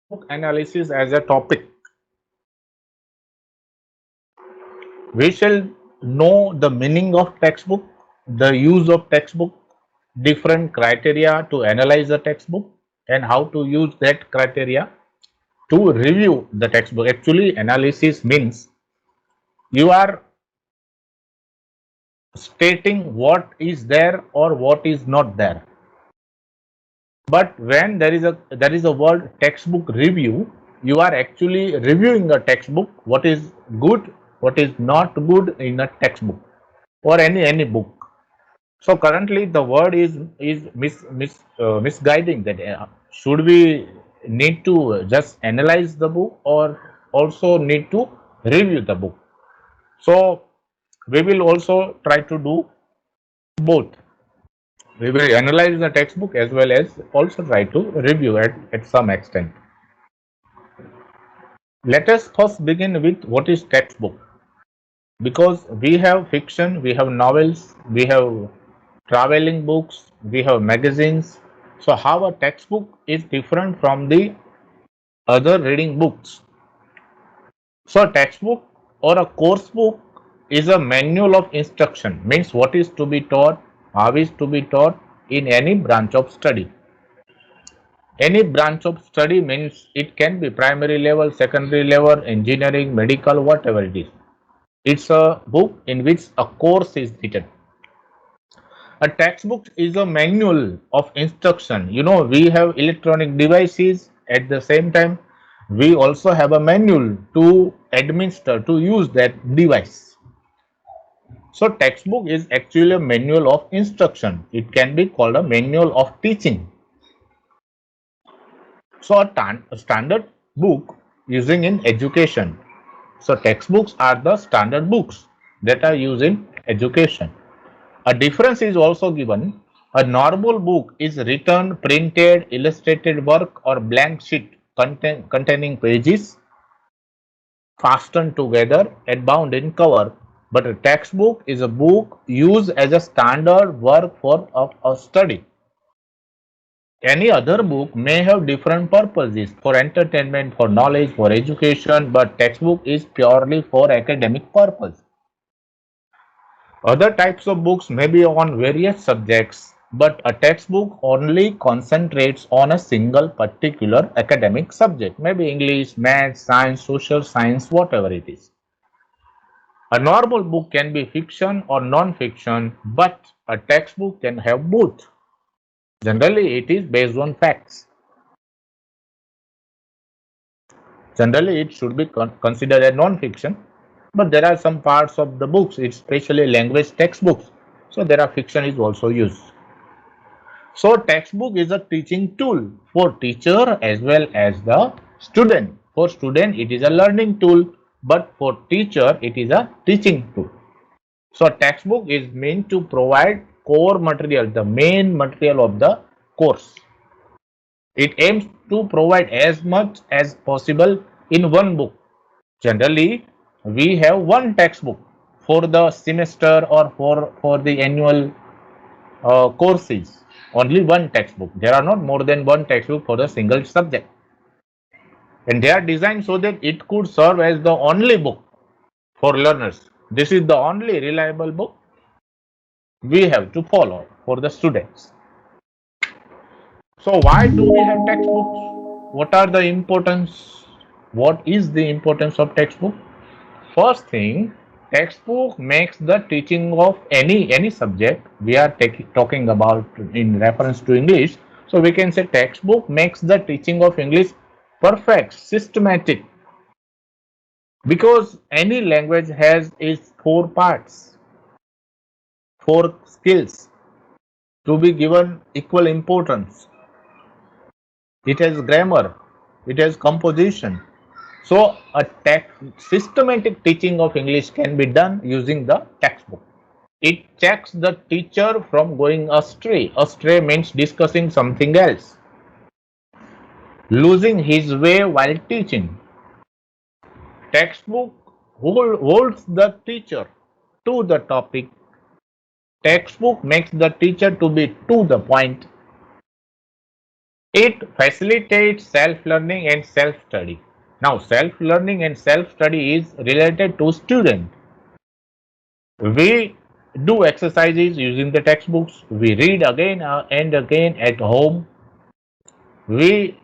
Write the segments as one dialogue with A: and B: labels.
A: Book analysis as a topic. We shall know the meaning of textbook, the use of textbook, different criteria to analyze the textbook, and how to use that criteria to review the textbook. Actually, analysis means you are stating what is there or what is not there. But when there is a word textbook review, you are actually reviewing a textbook, what is good, what is not good in a textbook or any book. So currently the word is misguiding that should we need to just analyze the book or also need to review the book. So we will also try to do both. We will analyze the textbook as well as also try to review it at some extent. Let us first begin with what is textbook, because we have fiction, we have novels, we have traveling books, we have magazines. So how a textbook is different from the other reading books? So a textbook or a course book is a manual of instruction, means what is to be taught, how is to be taught in any branch of study. Any branch of study means it can be primary level, secondary level, engineering, medical, whatever it is. It's a book in which a course is written. A textbook is a manual of instruction. We have electronic devices at the same time. We also have a manual to administer, to use that device. So, textbook is actually a manual of instruction. It can be called a manual of teaching. So, a standard book using in education. So, textbooks are the standard books that are used in education. A difference is also given. A normal book is written, printed, illustrated work or blank sheet containing pages fastened together and bound in cover. But a textbook is a book used as a standard work for a study. Any other book may have different purposes for entertainment, for knowledge, for education, but textbook is purely for academic purpose. Other types of books may be on various subjects, but a textbook only concentrates on a single particular academic subject, maybe English, maths, science, social science, whatever it is. A normal book can be fiction or non-fiction, but a textbook can have both. Generally, it is based on facts. Generally, it should be considered a non-fiction, but there are some parts of the books, especially language textbooks. So there are fiction is also used. So textbook is a teaching tool for teacher as well as the student. For student it is a learning tool, but for teacher it is a teaching tool. So textbook is meant to provide core material, the main material of the course. It aims to provide as much as possible in one book. Generally, we have one textbook for the semester or for the annual courses. Only one textbook. There are not more than one textbook for the single subject. And they are designed so that it could serve as the only book for learners. This is the only reliable book we have to follow for the students. So why do we have textbooks? What are the importance? What is the importance of textbook? First thing, textbook makes the teaching of any subject we are talking about in reference to English. So we can say textbook makes the teaching of English perfect, systematic, because any language has its four parts, four skills to be given equal importance. It has grammar, it has composition. So a systematic teaching of English can be done using the textbook. It checks the teacher from going astray. Astray means discussing something else. Losing his way while teaching. Textbook holds the teacher to the topic. Textbook makes the teacher to be to the point. It facilitates self-learning and self-study. Now, self-learning and self-study is related to student. We do exercises using the textbooks. We read again and again at home. We,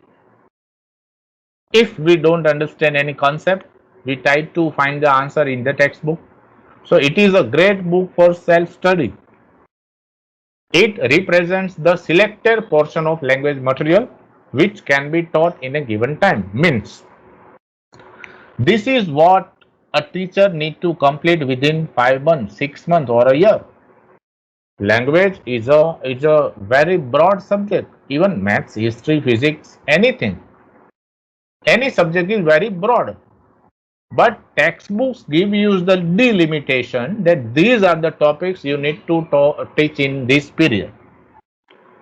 A: if we don't understand any concept, we try to find the answer in the textbook. So it is a great book for self-study. It represents the selected portion of language material which can be taught in a given time. Means this is what a teacher need to complete within 5 months, 6 months or a year. Language is a very broad subject. Even maths, history, physics, anything. Any subject is very broad. But textbooks give you the delimitation that these are the topics you need to teach in this period.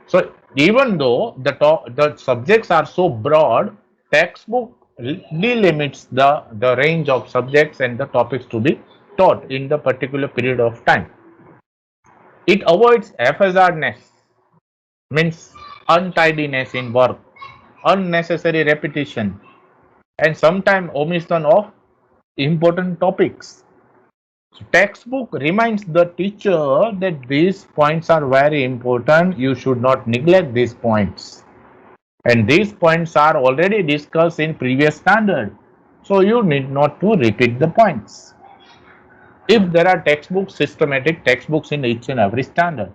A: So even though the subjects are so broad, textbook delimits the range of subjects and the topics to be taught in the particular period of time. It avoids haphazardness, means untidiness in work, unnecessary repetition, and sometimes omission of important topics. So textbook reminds the teacher that these points are very important. You should not neglect these points. And these points are already discussed in previous standard. So you need not to repeat the points. If there are textbooks, systematic textbooks in each and every standard,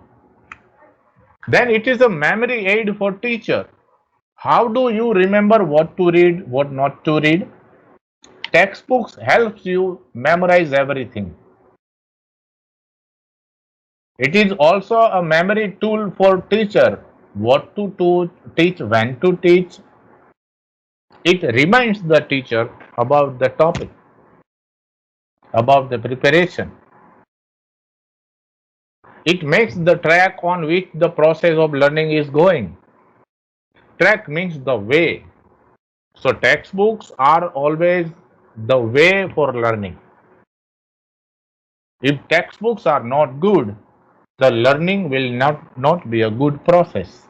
A: then it is a memory aid for teacher. How do you remember what to read, what not to read? Textbooks helps you memorize everything. It is also a memory tool for teacher. What to teach, when to teach. It reminds the teacher about the topic, about the preparation. It makes the track on which the process of learning is going. Track means the way. So textbooks are always the way for learning. If textbooks are not good, the learning will not be a good process.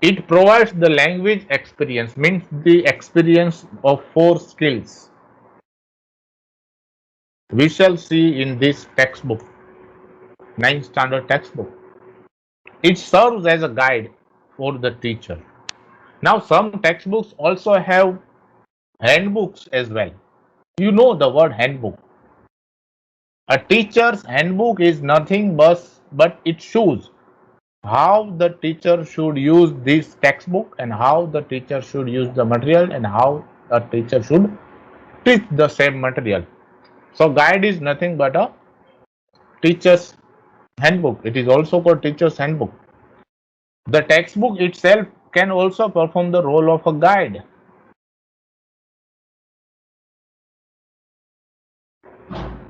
A: It provides the language experience, means the experience of four skills. We shall see in this textbook, 9th standard textbook. It serves as a guide for the teacher. Now, some textbooks also have handbooks as well. You know the word handbook. A teacher's handbook is nothing but it shows how the teacher should use this textbook and how the teacher should use the material and how a teacher should teach the same material. So guide is nothing but a teacher's handbook. It is also called teacher's handbook. The textbook itself can also perform the role of a guide.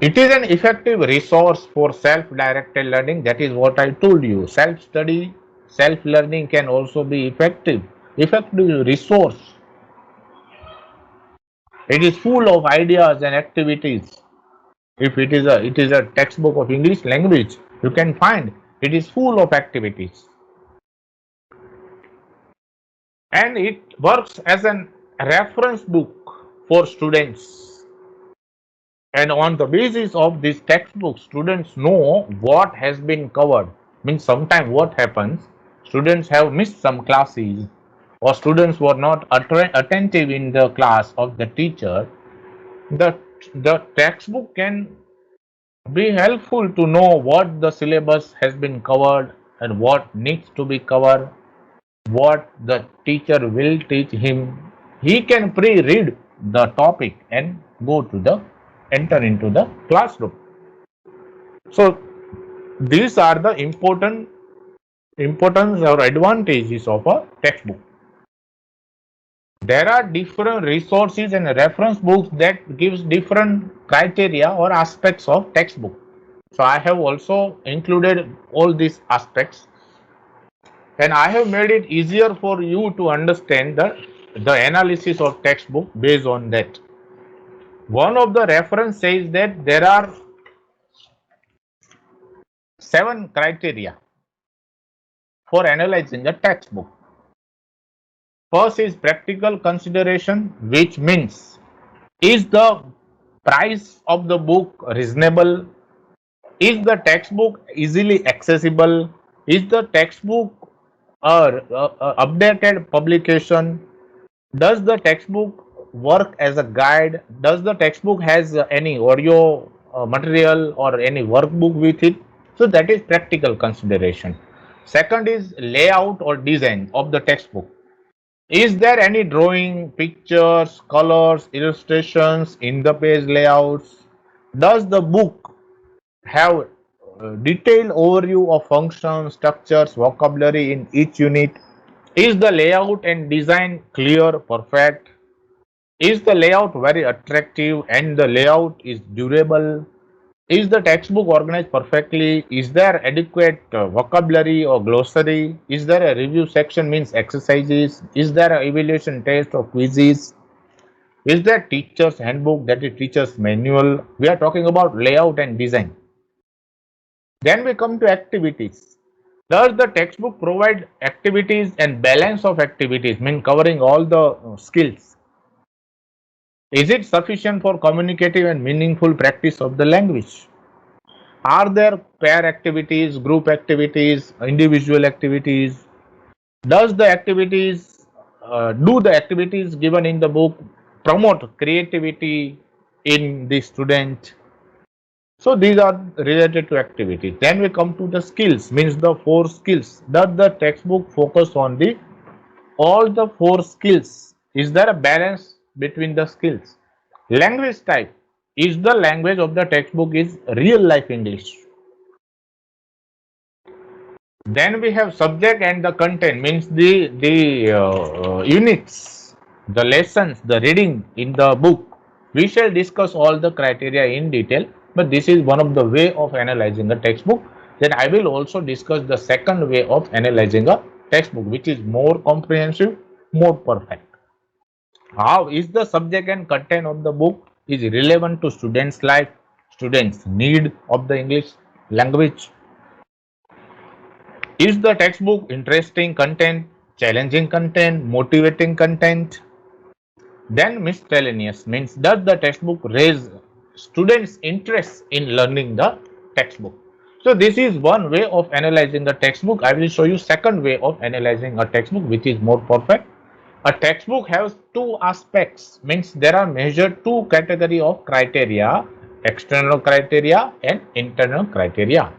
A: It is an effective resource for self-directed learning. That is what I told you. Self-study, self-learning can also be effective. Effective resource. It is full of ideas and activities. If it is a textbook of English language, you can find it is full of activities. And it works as a reference book for students. And on the basis of this textbook, students know what has been covered. Means sometimes what happens, students have missed some classes or students were not attentive in the class of the teacher. The textbook can be helpful to know what the syllabus has been covered and what needs to be covered, what the teacher will teach him. He can pre-read the topic and go to the enter into the classroom. So these are the importance or advantages of a textbook. There are different resources and reference books that gives different criteria or aspects of textbook. So I have also included all these aspects and I have made it easier for you to understand the analysis of textbook based on that. One of the reference says that there are 7 criteria for analyzing a textbook. First is practical consideration, which means is the price of the book reasonable? Is the textbook easily accessible? Is the textbook updated publication? Does the textbook work as a guide? Does the textbook has any audio material or any workbook with it? So that is practical consideration. Second is layout or design of the textbook. Is there any drawing, pictures, colors, illustrations in the page layouts? Does the book have detailed overview of functions, structures, vocabulary in each unit? Is the layout and design clear, perfect? Is the layout very attractive and the layout is durable? Is the textbook organized perfectly? Is there adequate vocabulary or glossary? Is there a review section means exercises? Is there an evaluation test or quizzes? Is there teacher's handbook, that is teacher's manual? We are talking about layout and design. Then we come to activities. Does the textbook provide activities and balance of activities, mean covering all the skills? Is it sufficient for communicative and meaningful practice of the language? Are there pair activities, group activities, individual activities? Does the activities, do the activities given in the book promote creativity in the student? So these are related to activities. Then we come to the skills, means the four skills. Does the textbook focus on the all the four skills? Is there a balance between the skills? Language type. Is the language of the textbook is real life English? Then we have subject and the content, means the units, the lessons, the reading in the book. We shall discuss all the criteria in detail, but this is one of the way of analyzing a textbook. Then I will also discuss the second way of analyzing a textbook, which is more comprehensive, more perfect. How is the subject and content of the book is relevant to students' life, students' need of the English language? Is the textbook interesting content, challenging content, motivating content? Then miscellaneous, means does the textbook raise students' interest in learning the textbook? So this is one way of analyzing the textbook. I will show you second way of analyzing a textbook, which is more perfect. A textbook has two aspects, means there are measured two category of criteria, external criteria and internal criteria.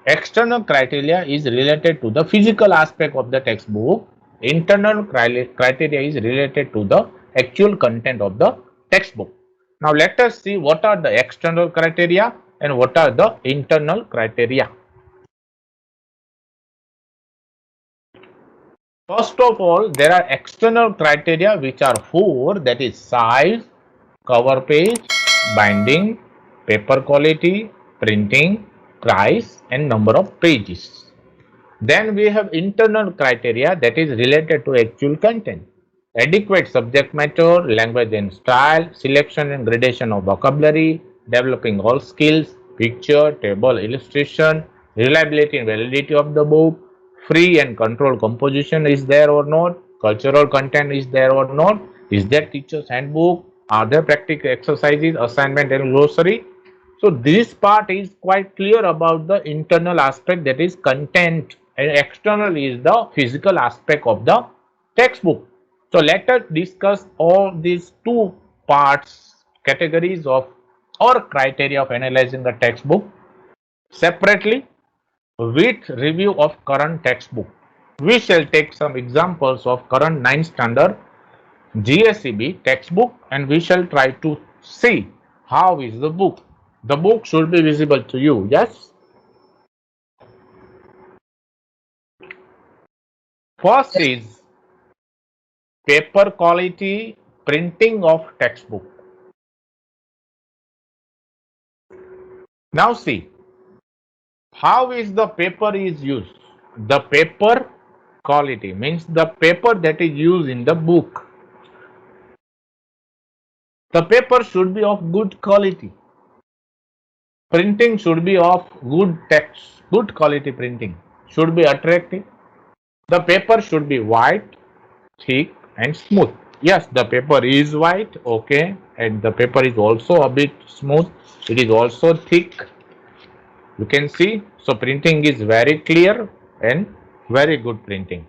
A: External criteria is related to the physical aspect of the textbook. Internal criteria is related to the actual content of the textbook. Now let us see what are the external criteria and what are the internal criteria. First of all, there are external criteria which are four, that is size, cover page, binding, paper quality, printing, price and number of pages. Then we have internal criteria that is related to actual content. Adequate subject matter, language and style, selection and gradation of vocabulary, developing all skills, picture, table, illustration, reliability and validity of the book, free and controlled composition is there or not, cultural content is there or not, is there teacher's handbook, are there practical exercises, assignment and glossary. So this part is quite clear about the internal aspect, that is content, and external is the physical aspect of the textbook. So let us discuss all these two parts, categories of or criteria of analyzing the textbook separately with review of current textbook. We shall take some examples of current 9th standard GSEB textbook and we shall try to see how is the book. The book should be visible to you, yes? First is paper quality, printing of textbook. Now see, how is the paper is used? The paper quality means the paper that is used in the book. The paper should be of good quality. Printing should be of good text, good quality printing. Should be attractive. The paper should be white, thick and smooth. Yes, the paper is white, okay, and the paper is also a bit smooth. It is also thick. You can see, so printing is very clear and very good printing.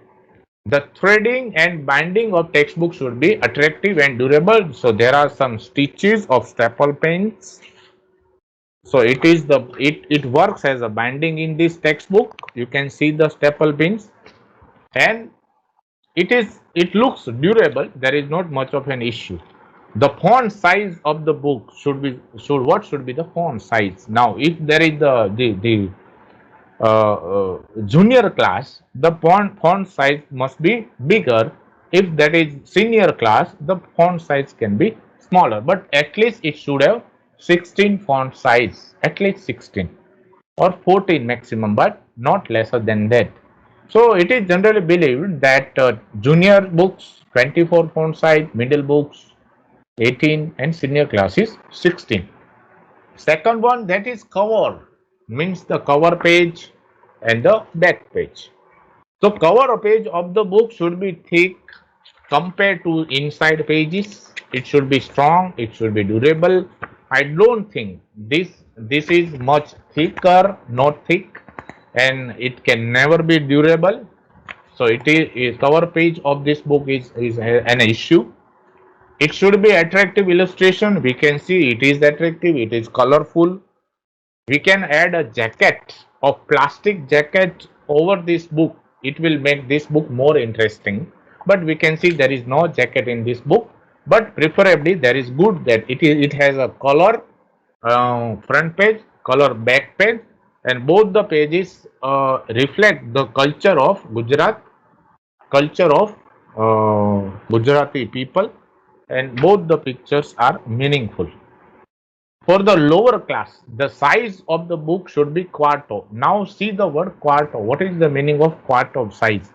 A: The threading and binding of textbook should be attractive and durable. So there are some stitches of staple pens. So it works as a binding in this textbook. You can see the staple pins, and it looks durable. There is not much of an issue. The font size of the book should be the font size. Now, if there is the junior class, the font size must be bigger. If that is senior class, the font size can be smaller. But at least it should have 16 font size, at least 16 or 14 maximum, but not lesser than that. So it is generally believed that junior books 24 font size, middle books 18 and senior class is 16. Second one, that is cover, means the cover page and the back page. So cover page of the book should be thick compared to inside pages. It should be strong, it should be durable. I don't think this is much thicker, not thick, and it can never be durable. So it is cover page of this book is an issue. It should be attractive illustration. We can see it is attractive, it is colorful. We can add a jacket of plastic jacket over this book. It will make this book more interesting. But we can see there is no jacket in this book. But preferably there is good that it has a color front page, color back page, and both the pages reflect the culture of Gujarat, culture of Gujarati people, and both the pictures are meaningful. For the lower class, the size of the book should be quarto. Now see the word quarto. What is the meaning of quarto size?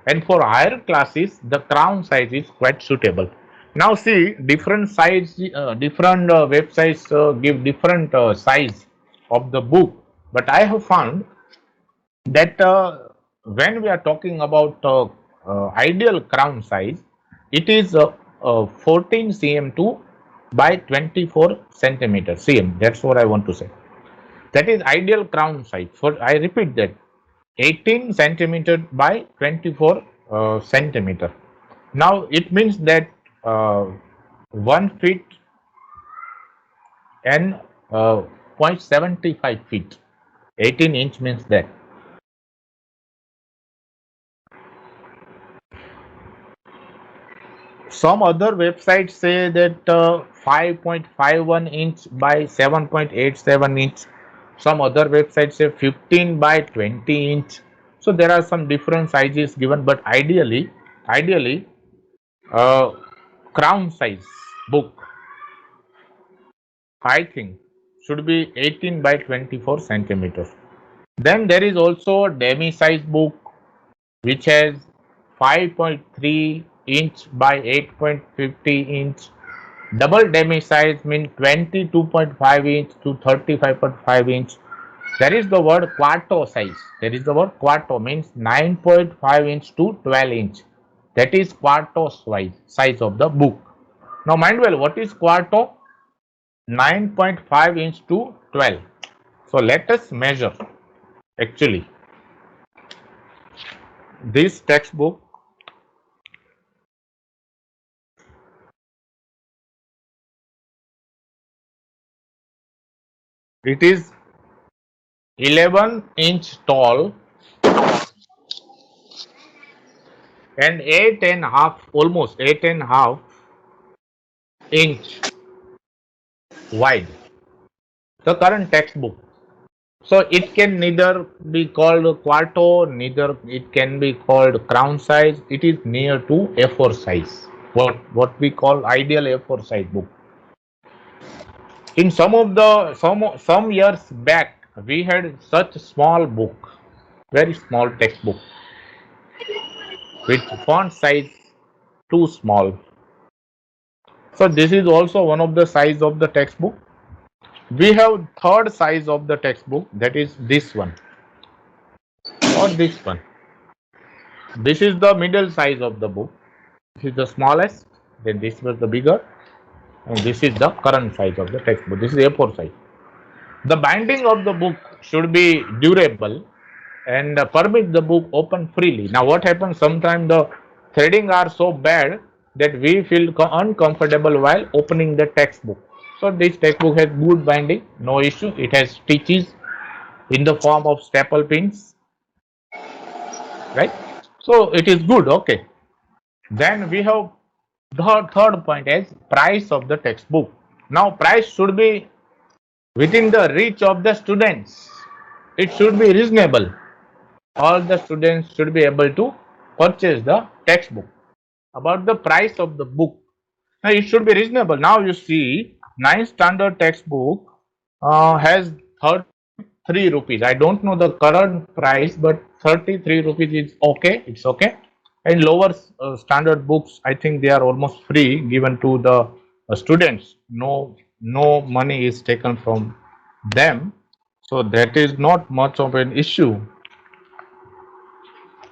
A: And for higher classes, the crown size is quite suitable. Now see, different size, different websites give different size of the book. But I have found that when we are talking about ideal crown size, it is 14 cm2 by 24 centimeter cm. That's what I want to say. That is ideal crown size. For I repeat that 18 centimeter by 24 centimeter. Now it means that 1 feet and 0.75 feet. 18 inch means that. Some other websites say that 5.51 inch by 7.87 inch. Some other websites say 15 by 20 inch. So there are some different sizes given, but ideally, uh, crown size book, I think, should be 18 by 24 centimeters. Then there is also demi size book which has 5.3 inch by 8.50 inch. Double demi size means 22.5 inch to 35.5 inch. There is the word quarto size. There is the word quarto means 9.5 inch to 12 inch. That is quarto size of the book. Now mind well, what is quarto? 9.5 inch to 12. So let us measure. Actually, this textbook, it is 11-inch tall and 8.5, almost 8.5 inch wide. The current textbook. So it can neither be called quarto, neither it can be called crown size. It is near to A4 size. What we call ideal A4 size book. In some years back, we had such small book, very small textbook with font size too small. So this is also one of the size of the textbook. We have third size of the textbook, that is this one or this one. This is the middle size of the book. This is the smallest, then this was the bigger, and this is the current size of the textbook. This is A4 size. The binding of the book should be durable and permit the book open freely. Now, what happens sometimes the threading are so bad that we feel uncomfortable while opening the textbook. So, this textbook has good binding, no issue. It has stitches in the form of staple pins, right? So, it is good, okay. Then we have the third point as price of the textbook. Now, price should be within the reach of the students. It should be reasonable. All the students should be able to purchase the textbook. About the price of the book, now it should be reasonable. Now you see, 9th standard textbook has 33 rupees. I don't know the current price, but 33 rupees is okay. It's okay. And lower standard books, I think they are almost free given to the students. No money is taken from them, so that is not much of an issue.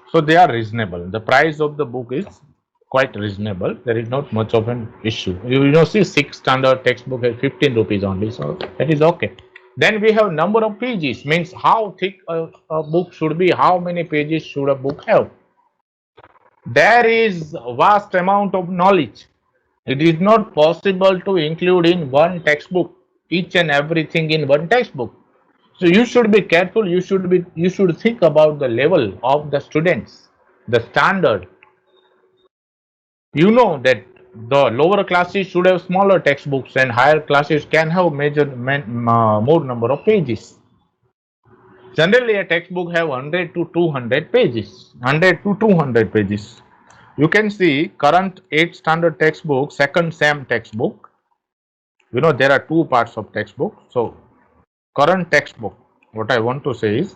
A: So they are reasonable. The price of the book is quite reasonable. There is not much of an issue. See, 6th standard textbook at 15 rupees only, so that is okay. Then we have number of pages, means how thick a book should be, how many pages should a book have. There is a vast amount of knowledge. It is not possible to include in one textbook each and everything in one textbook. So you should be careful. You should think about the level of the students, the standard. You know that the lower classes should have smaller textbooks and higher classes can have more number of pages. Generally, a textbook have 100 to 200 pages. 100 to 200 pages. You can see current 8th standard textbook, second SAM textbook. There are two parts of textbook. So current textbook, what I want to say is,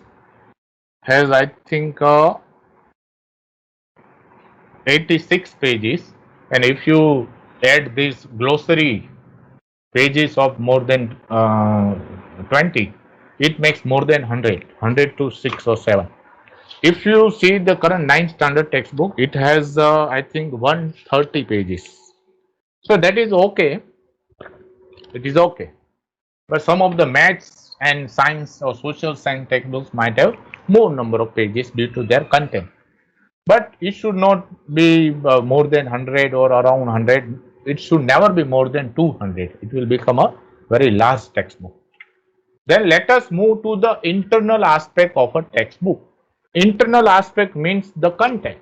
A: has I think 86 pages, and if you add this glossary pages of more than 20, it makes more than 100 to 6 or 7. If you see the current 9th standard textbook, it has I think 130 pages. So that is okay. It is okay. But some of the maths and science or social science textbooks might have more number of pages due to their content. But it should not be more than 100 or around 100. It should never be more than 200. It will become a very large textbook. Then let us move to the internal aspect of a textbook. Internal aspect means the content,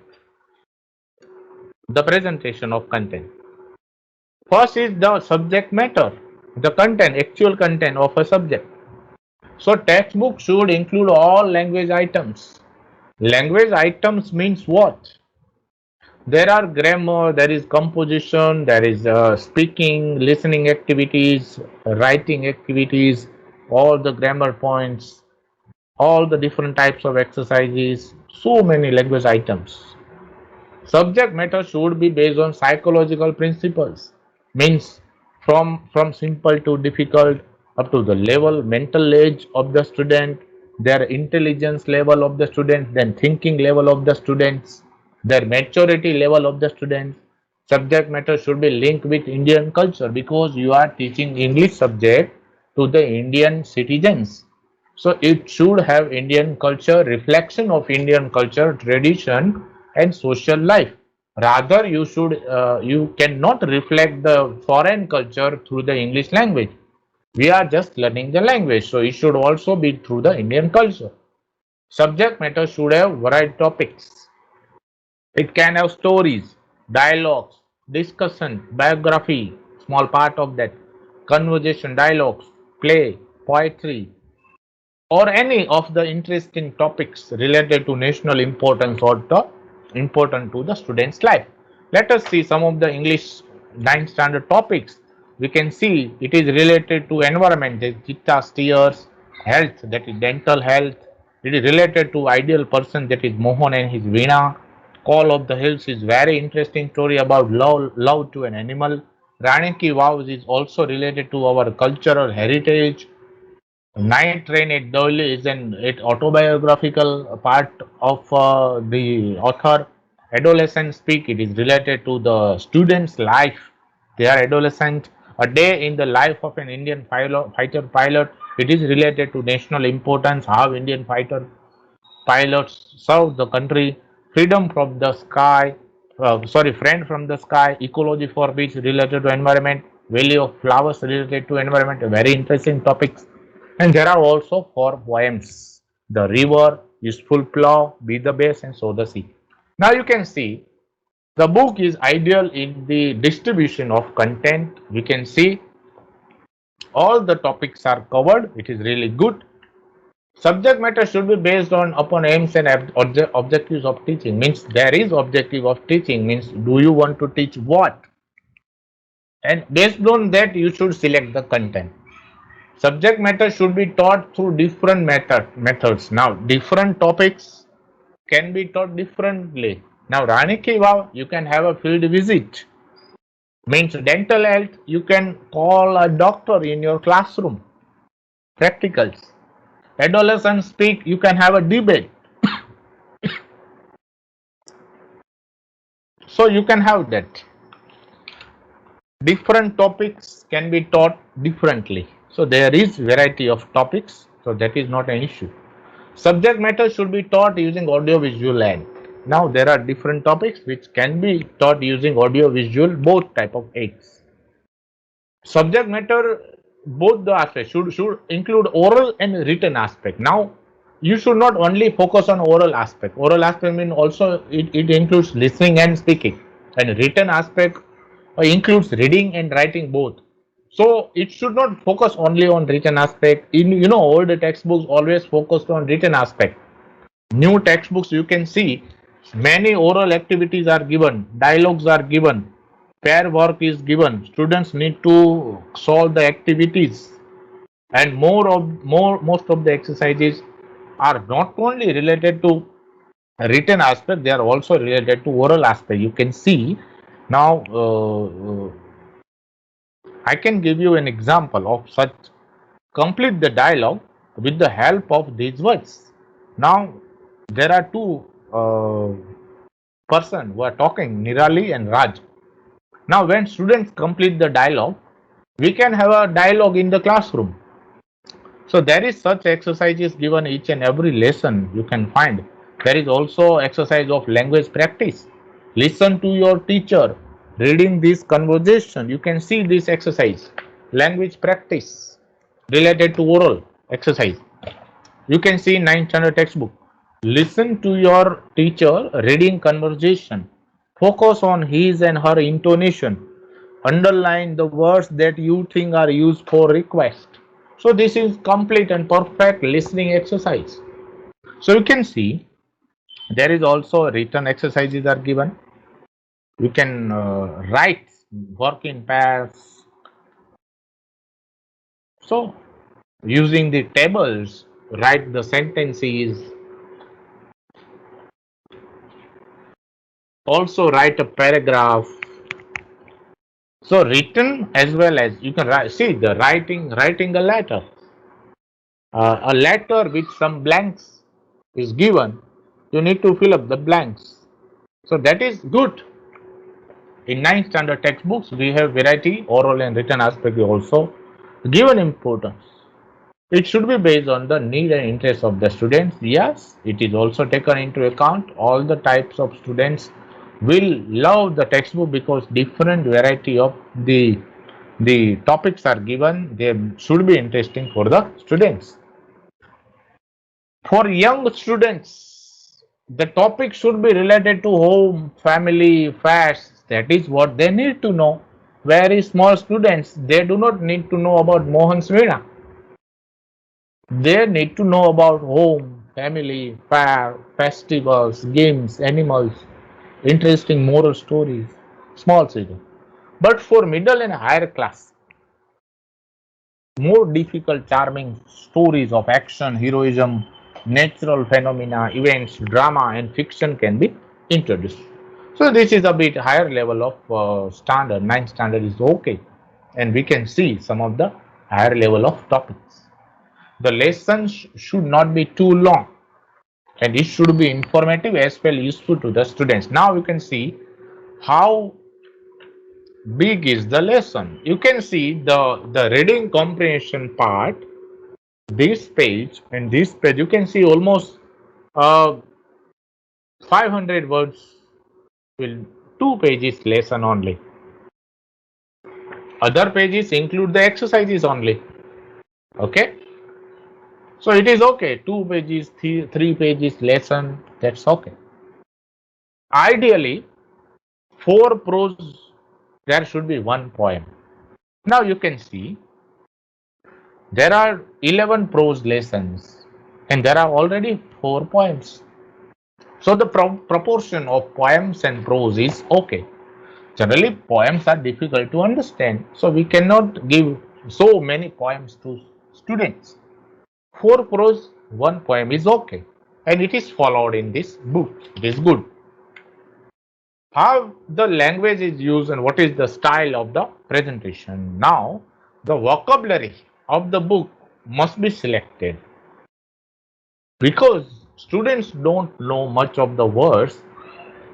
A: the presentation of content. First is the subject matter, the content, actual content of a subject. So textbook should include all language items. Language items means what? There are grammar, there is composition, there is speaking, listening activities, writing activities, all the grammar points, all the different types of exercises, so many language items. Subject matter should be based on psychological principles, means from simple to difficult, up to the level, mental age of the student, their intelligence level of the student, then thinking level of the students, their maturity level of the students. Subject matter should be linked with Indian culture, because you are teaching English subject to the Indian citizens. So it should have Indian culture, reflection of Indian culture, tradition, and social life. Rather, you cannot reflect the foreign culture through the English language. We are just learning the language, so it should also be through the Indian culture. Subject matter should have varied topics. It can have stories, dialogues, discussion, biography, small part of that, conversation, dialogues, play, poetry, or any of the interesting topics related to national importance or the important to the student's life. Let us see some of the English 9th standard topics. We can see it is related to environment, the Chitta steers, health, that is dental health. It is related to ideal person, that is Mohan and his Veena. Call of the Hills is very interesting story about love to an animal. Rani Ki Vav is also related to our cultural heritage. Night Train at Delhi is an autobiographical part of the author. Adolescent speak, it is related to the student's life. They are adolescent. A day in the life of an Indian fighter pilot, it is related to national importance, how Indian fighter pilots serve the country. Freedom from the sky, friend from the sky, ecology for beach related to environment, value of flowers related to environment, very interesting topics. And there are also four poems: the river, useful plow, be the base, and sow the sea. Now you can see the book is ideal in the distribution of content. You can see all the topics are covered. It is really good. Subject matter should be based on upon aims and objectives of teaching. Means there is objective of teaching. Means do you want to teach what? And based on that, you should select the content. Subject matter should be taught through different methods. Now, different topics can be taught differently. Now, Rani Ki Vav, you can have a field visit. Means dental health, you can call a doctor in your classroom. Practicals. Adolescents speak, you can have a debate. So you can have that. Different topics can be taught differently. So there is variety of topics. So that is not an issue. Subject matter should be taught using audio visual aid. Now there are different topics which can be taught using audio visual, both type of aids. Subject matter, both the aspects should include oral and written aspect. Now you should not only focus on oral aspect. Oral aspect means also it includes listening and speaking, and written aspect includes reading and writing both. So it should not focus only on written aspect. In old textbooks always focused on written aspect. New textbooks you can see many oral activities are given, dialogues are given, pair work is given. Students need to solve the activities, and most of the exercises are not only related to written aspect, they are also related to oral aspect. You can see now. I can give you an example of such. Complete the dialogue with the help of these words. Now, there are two persons who are talking, Nirali and Raj. Now, when students complete the dialogue, we can have a dialogue in the classroom. So, there is such exercises given each and every lesson you can find. There is also exercise of language practice. Listen to your teacher reading this conversation. You can see this exercise. Language practice related to oral exercise. You can see 9th standard textbook. Listen to your teacher reading conversation. Focus on his and her intonation. Underline the words that you think are used for request. So this is complete and perfect listening exercise. So you can see there is also written exercises are given. You can write, work in pairs. So using the tables, write the sentences. Also write a paragraph. So written as well as you can write. See the writing a letter. A letter with some blanks is given. You need to fill up the blanks. So that is good. In 9th standard textbooks, we have variety, oral and written aspect also given importance. It should be based on the need and interest of the students. Yes, it is also taken into account. All the types of students will love the textbook because different variety of the topics are given. They should be interesting for the students. For young students, the topic should be related to home, family, facts. That is what they need to know. Very small students, they do not need to know about Mohan Veena. They need to know about home, family, fair, festivals, games, animals, interesting moral stories, small children. But for middle and higher class, more difficult, charming stories of action, heroism, natural phenomena, events, drama, and fiction can be introduced. So this is a bit higher level of standard. 9th standard is okay, and we can see some of the higher level of topics. The lessons should not be too long. and it should be informative as well useful to the students. Now you can see how big is the lesson. You can see the reading comprehension part, this page and this page, you can see almost uh, 500 words will 2 pages lesson only. Other pages include the exercises only. Okay, so it is okay, 2 pages, 3 pages lesson, that's okay. Ideally, 4 prose, there should be 1 poem. Now you can see there are 11 prose lessons and there are already 4 poems. So the proportion of poems and prose is okay. Generally, poems are difficult to understand, so we cannot give so many poems to students. 4 prose, 1 poem is okay, and it is followed in this book. It is good. How the language is used and what is the style of the presentation. Now, the vocabulary of the book must be selected because students don't know much of the words.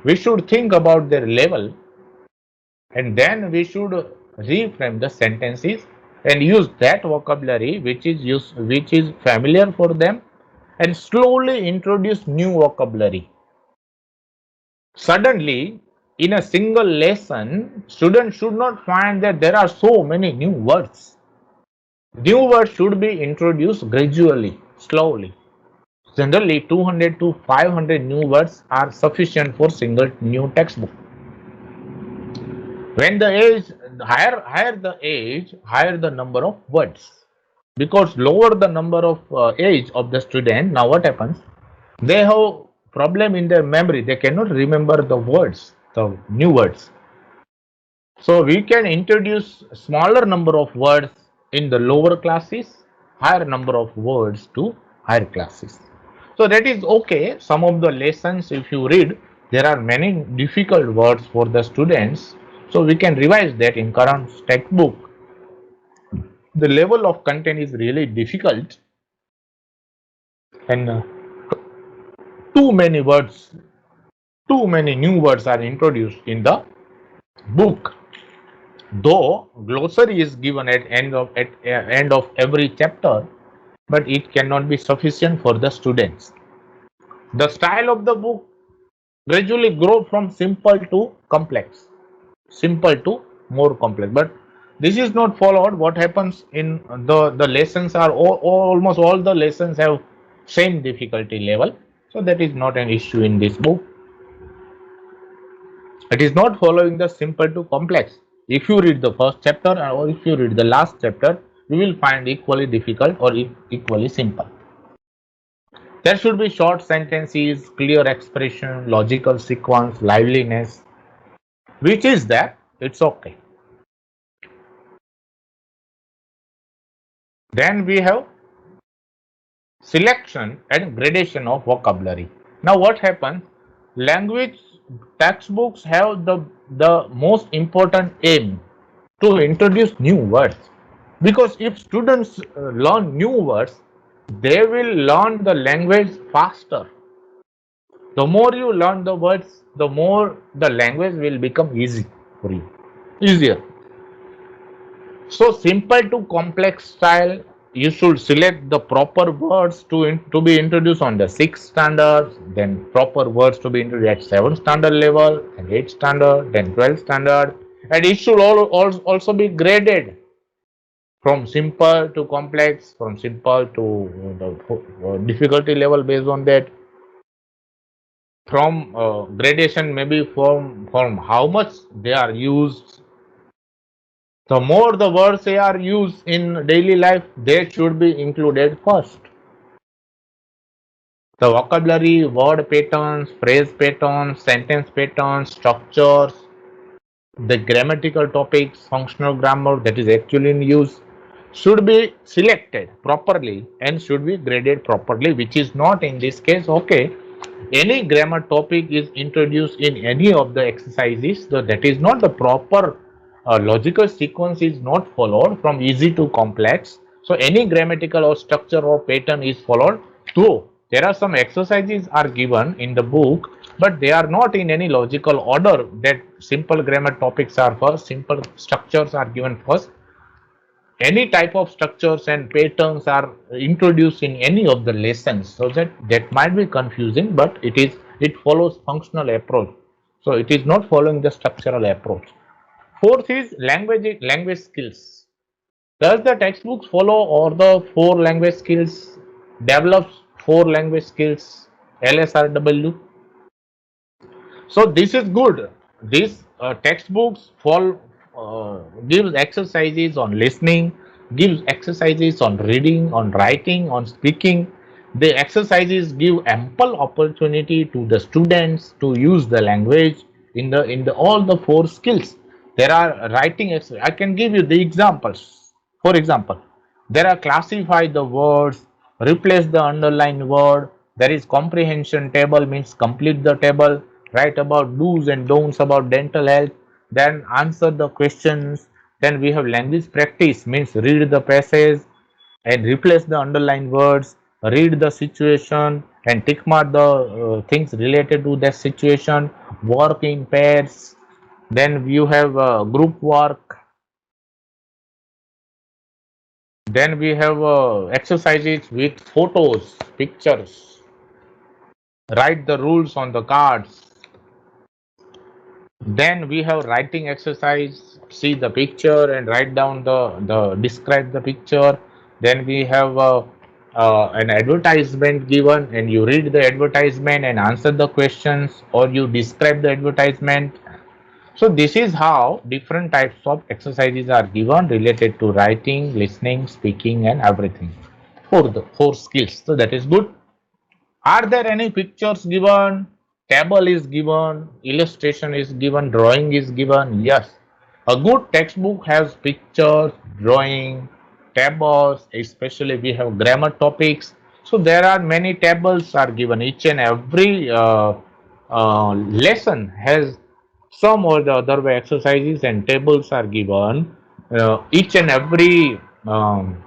A: We should think about their level and then we should reframe the sentences and use that vocabulary which is familiar for them and slowly introduce new vocabulary. Suddenly, in a single lesson, students should not find that there are so many new words. New words should be introduced gradually, slowly. Generally, 200 to 500 new words are sufficient for single new textbook. When the age higher the age, higher the number of words. Because lower the number of age of the student, now what happens? They have problem in their memory. They cannot remember the words, the new words. So we can introduce smaller number of words in the lower classes, higher number of words to higher classes. So that is okay. Some of the lessons, if you read, there are many difficult words for the students. So we can revise that in current textbook. The level of content is really difficult and too many words, too many new words are introduced in the book. Though glossary is given at end of every chapter, but it cannot be sufficient for the students. The style of the book gradually grow from simple to complex, simple to more complex. But this is not followed. What happens in the lessons are almost all the lessons have same difficulty level, so that is not an issue in this book. It is not following the simple to complex. If you read the first chapter or if you read the last chapter, you will find equally difficult or equally simple. There should be short sentences, clear expression, logical sequence, liveliness. Which is that? It's okay. Then we have selection and gradation of vocabulary. Now what happens? Language textbooks have the most important aim to introduce new words. Because if students learn new words, they will learn the language faster. The more you learn the words, the more the language will become easy for you, easier. So simple to complex style, you should select the proper words to be introduced on the 6th standard, then proper words to be introduced at 7th standard level, and 8th standard, then 12th standard, and it should also be graded from simple to complex, from simple to the difficulty level based on that. From gradation maybe from how much they are used. The more the words they are used in daily life, they should be included first. The vocabulary, word patterns, phrase patterns, sentence patterns, structures, the grammatical topics, functional grammar that is actually in use should be selected properly and should be graded properly, which is not in this case. Okay, any grammar topic is introduced in any of the exercises, so that is not the proper logical sequence is not followed from easy to complex. So any grammatical or structure or pattern is followed, though There are some exercises are given in the book, but they are not in any logical order. That simple grammar topics are first, simple structures are given first. Any type of structures and patterns are introduced in any of the lessons, so that might be confusing, but it follows functional approach. So it is not following the structural approach. Fourth is language skills. Does the textbooks follow all the four language skills? Develops four language skills, LSRW. So this is good. These textbooks gives exercises on listening, gives exercises on reading, on writing, on speaking. The exercises give ample opportunity to the students to use the language in the all the four skills. There are writing exercises. I can give you the examples. For example, there are classify the words, replace the underlined word. There is comprehension table, means complete the table, write about do's and don'ts about dental health, then answer the questions. Then we have language practice, means read the passage and replace the underlined words, read the situation and tick mark the things related to that situation, work in pairs. Then you have group work. Then we have exercises with photos, pictures, write the rules on the cards. Then we have writing exercise, see the picture and write down the describe the picture. Then we have an advertisement given and you read the advertisement and answer the questions, or you describe the advertisement. So this is how different types of exercises are given related to writing, listening, speaking and everything for the four skills. So that is good. Are there any pictures given? Table is given, illustration is given, drawing is given. Yes. A good textbook has pictures, drawing, tables, especially we have grammar topics. So there are many tables are given. Each and every lesson has some or the other way exercises and tables are given. Each and every um,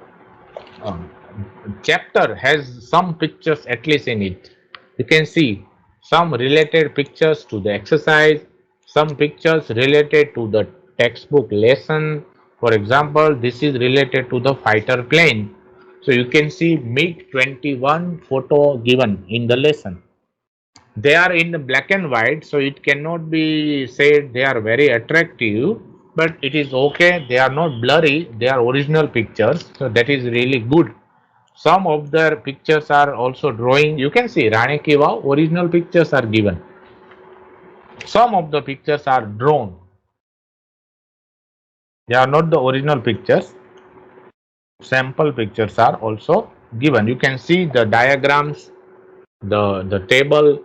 A: chapter has some pictures at least in it. You can see some related pictures to the exercise, some pictures related to the textbook lesson. For example, this is related to the fighter plane. So you can see MiG 21 photo given in the lesson. They are in the black and white, so it cannot be said they are very attractive, but it is okay. They are not blurry, they are original pictures, so that is really good. Some of their pictures are also drawing. You can see Rani Ki Vav, original pictures are given. Some of the pictures are drawn. They are not the original pictures. Sample pictures are also given. You can see the diagrams, the table.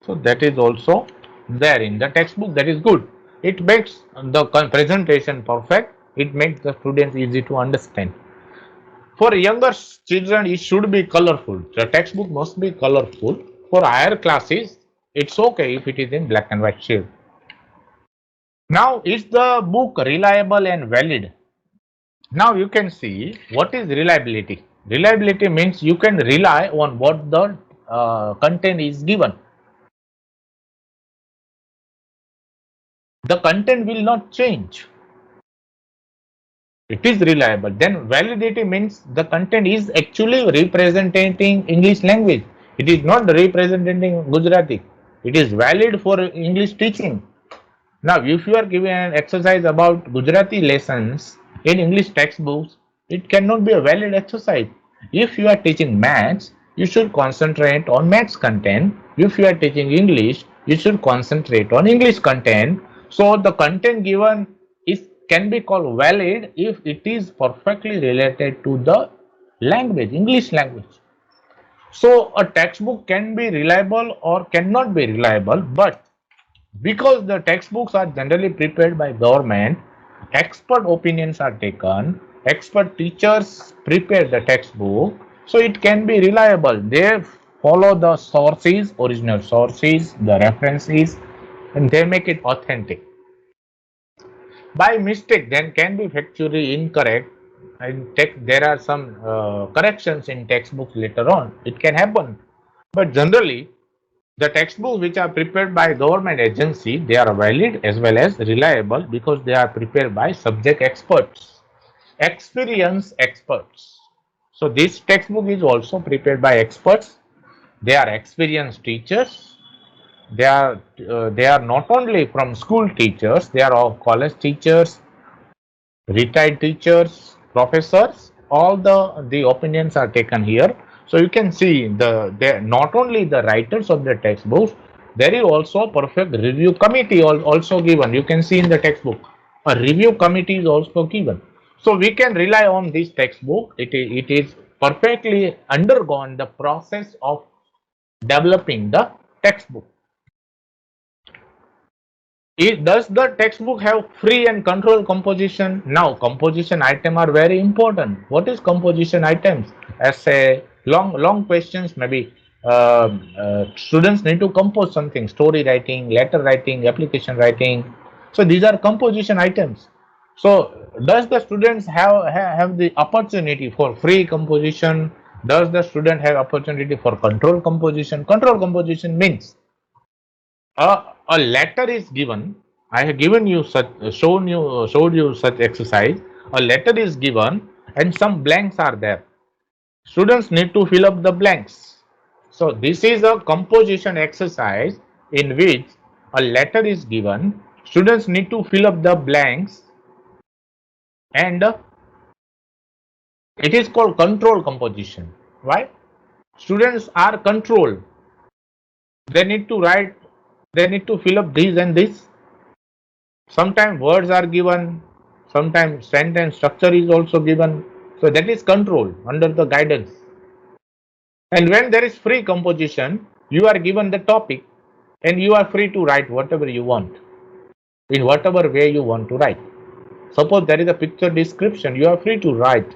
A: So that is also there in the textbook. That is good. It makes the presentation perfect. It makes the students easy to understand. For younger children, it should be colorful. The textbook must be colorful. For higher classes, it's okay if it is in black and white shade. Now, is the book reliable and valid? Now you can see what is reliability. Reliability means you can rely on what the content is given. The content will not change. It is reliable. Then validity means the content is actually representing English language. It is not representing Gujarati. It is valid for English teaching. Now, if you are given an exercise about Gujarati lessons in English textbooks, it cannot be a valid exercise. If you are teaching maths, you should concentrate on maths content. If you are teaching English, you should concentrate on English content. So the content given is can be called valid if it is perfectly related to the language, English language. So a textbook can be reliable or cannot be reliable, but because the textbooks are generally prepared by government, expert opinions are taken, expert teachers prepare the textbook, so it can be reliable. They follow the sources, original sources, the references, and they make it authentic. By mistake, then can be factually incorrect. there are some corrections in textbooks later on. It can happen, but generally the textbooks which are prepared by government agency, they are valid as well as reliable because they are prepared by subject experts, experienced experts. So this textbook is also prepared by experts. They are experienced teachers. They are not only from school teachers, they are all college teachers, retired teachers, professors. All the opinions are taken here. So you can see not only the writers of the textbooks, there is also a perfect review committee also given. You can see in the textbook a review committee is also given. So we can rely on this textbook. It is perfectly undergone the process of developing the textbook. Does the textbook have free and control composition? Now, composition items are very important. What is composition items? As a long questions, maybe students need to compose something: story writing, letter writing, application writing. So these are composition items. So does the students have the opportunity for free composition? Does the student have opportunity for control composition? Control composition means a letter is given. I have given you such showed you such exercise. A letter is given and some blanks are there. Students need to fill up the blanks. So this is a composition exercise in which a letter is given. Students need to fill up the blanks, and it is called control composition. Why? Students are controlled. They need to write. They need to fill up this and this. Sometimes words are given, sometimes sentence structure is also given. So that is control under the guidance. And when there is free composition, you are given the topic and you are free to write whatever you want, in whatever way you want to write. Suppose there is a picture description, you are free to write,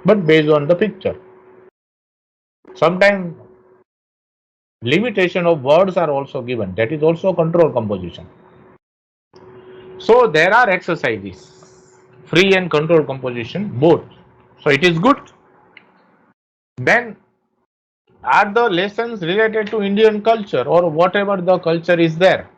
A: but based on the picture. Sometimes limitation of words are also given. That is also control composition. So there are exercises, free and control composition, both. So it is good. Then are the lessons related to Indian culture or whatever the culture is there?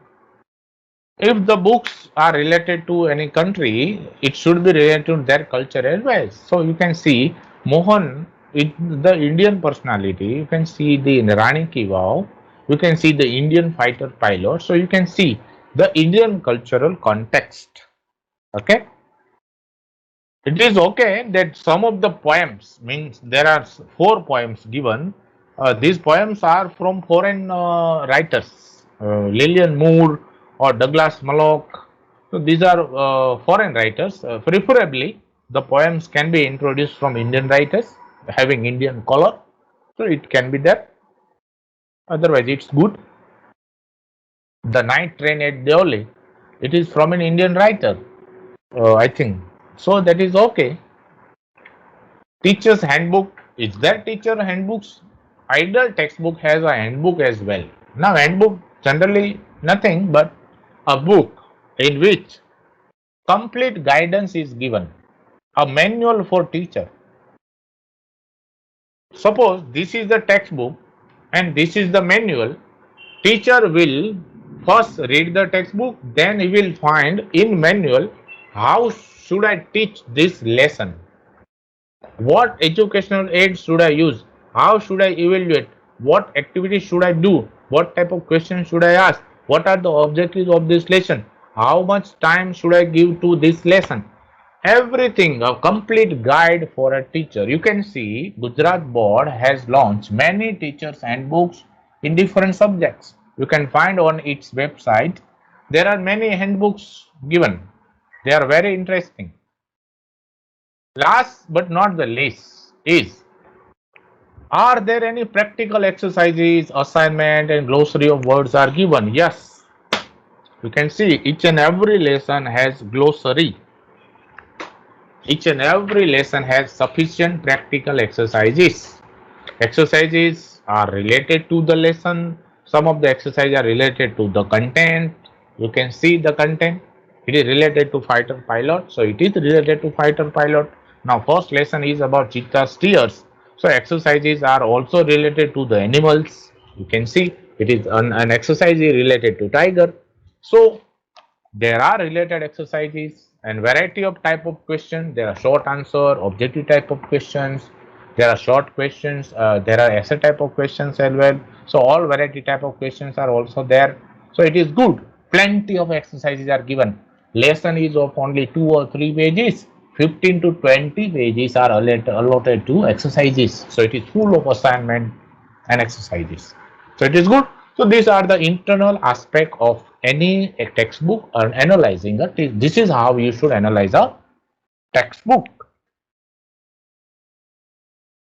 A: If the books are related to any country, it should be related to their culture as well. So you can see Mohan, the Indian personality. You can see the Rani Ki Vav. You can see the Indian fighter pilot. So you can see the Indian cultural context. Okay. It is okay that some of the poems, means there are 4 poems given. These poems are from foreign writers, Lillian Moore or Douglas Malloch. So these are foreign writers. Preferably, the poems can be introduced from Indian writers having Indian color. So it can be there. Otherwise, it's good. The Night Train at Deoli. It is from an Indian writer, I think. So that is okay. Teacher's handbook, is there teacher handbooks? Ideal textbook has a handbook as well. Now handbook generally nothing but a book in which complete guidance is given, a manual for teacher. Suppose this is the textbook and this is the manual. Teacher will first read the textbook, then he will find in manual how should I teach this lesson. What educational aids should I use? How should I evaluate? What activities should I do? What type of questions should I ask? What are the objectives of this lesson? How much time should I give to this lesson? Everything, a complete guide for a teacher. You can see Gujarat Board has launched many teachers handbooks in different subjects. You can find on its website. There are many handbooks given. They are very interesting. Last but not the least is, are there any practical exercises, assignment and glossary of words are given? Yes. You can see each and every lesson has glossary. Each and every lesson has sufficient practical exercises. Exercises are related to the lesson. Some of the exercises are related to the content. You can see the content. It is related to fighter pilot. So it is related to fighter pilot. Now, first lesson is about cheetah steers. So, exercises are also related to the animals. You can see it is an exercise related to tiger. So, there are related exercises and variety of type of questions. There are short answer, objective type of questions. There are short questions. There are essay type of questions as well. So all variety type of questions are also there. So it is good. Plenty of exercises are given. Lesson is of only 2 or 3 pages. 15 to 20 pages are allotted to exercises. So it is full of assignment and exercises. So it is good. So these are the internal aspect of any textbook or analyzing a text. This is how you should analyze a textbook.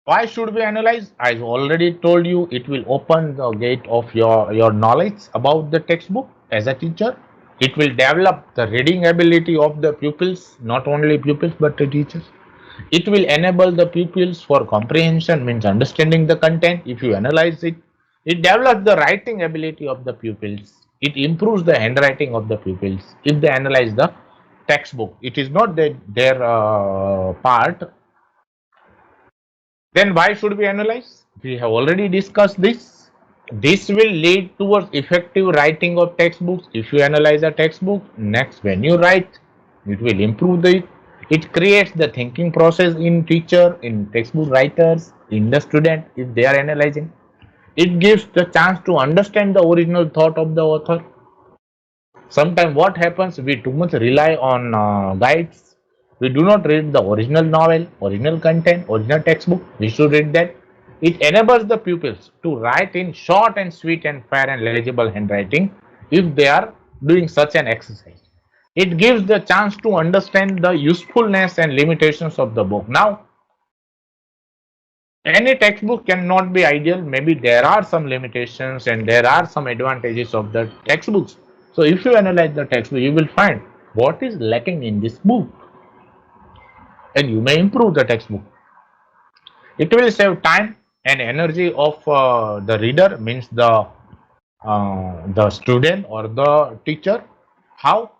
A: Why should we analyze? I already told you it will open the gate of your knowledge about the textbook as a teacher. It will develop the reading ability of the pupils, not only pupils but the teachers. It will enable the pupils for comprehension, means understanding the content. If you analyze it, it develops the writing ability of the pupils. It improves the handwriting of the pupils if they analyze the textbook. It is not their part. Then why should we analyze? We have already discussed this. This will lead towards effective writing of textbooks. If you analyze a textbook, next when you write, it will improve the it creates the thinking process in teacher, in textbook writers, in the student if they are analyzing. It gives the chance to understand the original thought of the author. Sometimes what happens, we too much rely on guides. We do not read the original novel, original content, original textbook. We should read that. It enables the pupils to write in short and sweet and fair and legible handwriting if they are doing such an exercise. It gives the chance to understand the usefulness and limitations of the book. Now, any textbook cannot be ideal. Maybe there are some limitations and there are some advantages of the textbooks. So if you analyze the textbook, you will find what is lacking in this book and you may improve the textbook. It will save time and energy of the reader, means the student or the teacher. How?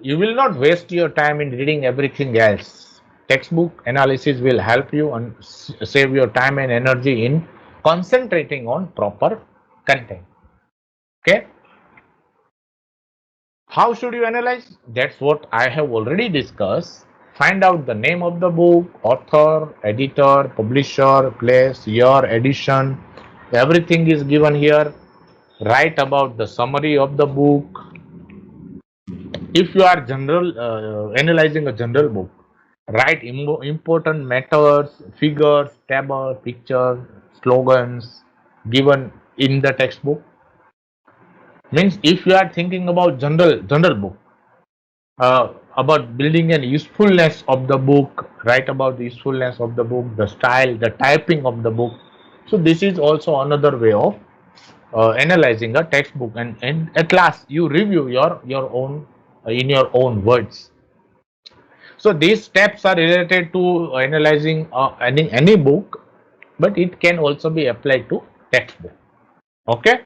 A: You will not waste your time in reading everything else. Textbook analysis will help you and save your time and energy in concentrating on proper content. Okay. How should you analyze? That's what I have already discussed. Find out the name of the book, author, editor, publisher, place, year, edition. Everything is given here. Write about the summary of the book. If you are analyzing a general book, write important matters, figures, tables, pictures, slogans given in the textbook. Means if you are thinking about general book, about building an usefulness of the book, write about the usefulness of the book, the style, the typing of the book. So this is also another way of analyzing a textbook, and at last you review your own in your own words. So these steps are related to analyzing any book, but it can also be applied to textbook. Okay,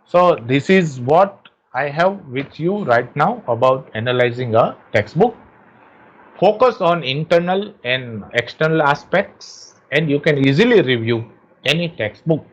A: so this is what I have with you right now about analyzing a textbook. Focus on internal and external aspects, and you can easily review any textbook.